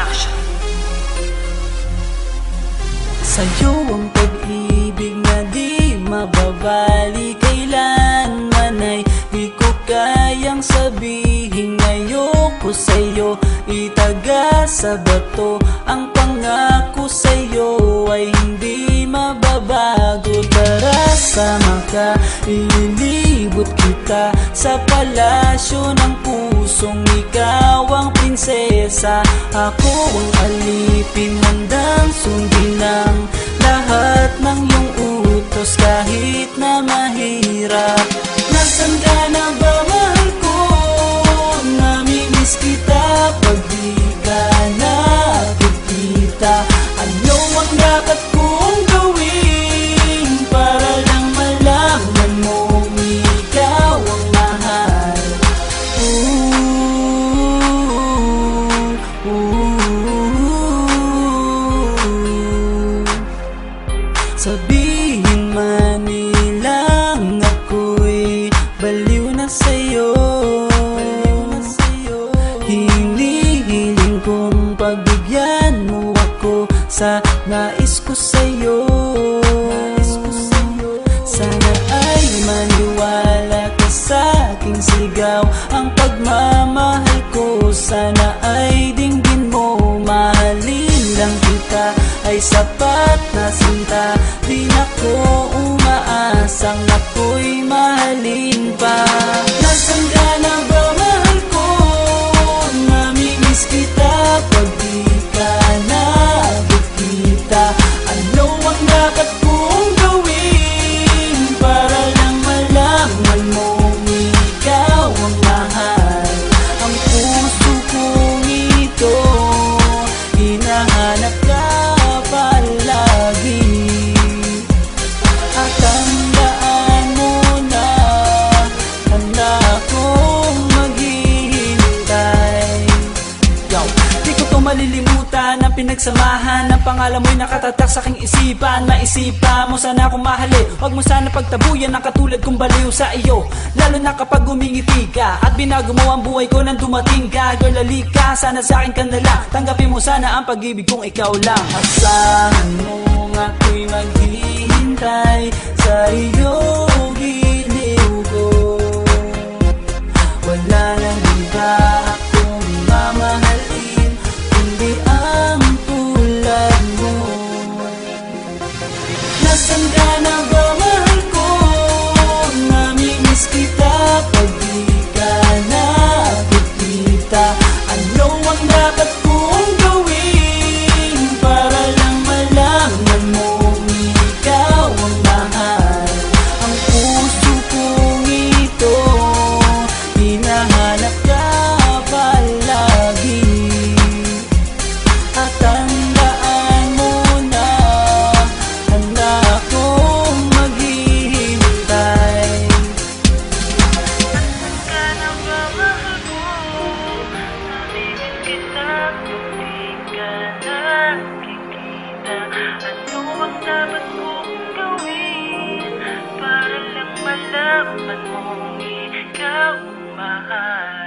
Production. Sa'yo ang pag-ibig na di mababali, kailanman ay di ko kayang sabihin. Ayoko sa'yo itaga sa bato, ang pangako sa'yo ay hindi mababago. Tara, sama ka, ililibot kita sa palasyo ng pusong ikaw ang prinsesa. Ako ang alipin, handang sundin ang lahat ng iyong utos kahit na mahirap. Nasaan ka na ba, mahal ko? Namimiss kita pag di ka nakikita. Ano ang dapat kong gawin para lang malaman mo ikaw ang mahal? Sabihin man nilang ako'y baliw na sa'yo, hinihiling kong pagbigyan mo ako sa nais ko sa'yo. Sana ay maniwala ka sa aking sigaw, ang pagmamahal ko sana ay dinggin mo. Mahalin lang kita ay sapat na sinta, di na ko umaasang ako'y mahalin pa. Nasaan ka na ba, mahal ko? Namimiss kita pag di ka nakikita. Ano ang dapat kong gawin para lang malaman mo ikaw ang mahal? Ang puso kong ito hinahanap ka palagi, at tandaan mo na handa akong maghihintay. Di ko to malilimutan ang pinagsamahan, ang pangalan mo'y nakatatak sa aking isipan. Maisipan mo sana akong mahalin, huwag mo sana pagtabuyan ang katulad kong baliw sa iyo. Lalo na kapag umingiti ka at binago mo ang buhay ko nang dumating ka. Girl, halika, sana sa akin ka na lang, tanggapin mo sana ang pag-ibig kong ikaw lang. Asahan mo ako'y maghihintay sa iyong giliw ko. Wala nang iba akong mamahalin kundi ang tulad mo. Nasaan ka na ba, mahal ko? Namimiss kita pag di ka nakikita. Ano ang dapat kong gawin para lang malaman mo ikaw ang mahal? Ang puso kong ito hinahanap ka palagi, at tandaan mo na handa akong maghihintay. Nasaan ka na ba, mahal ko? Namimiss kita kung di ka nakikita. Ano ang dapat kong gawin para lang malaman mo ikaw ang mahal?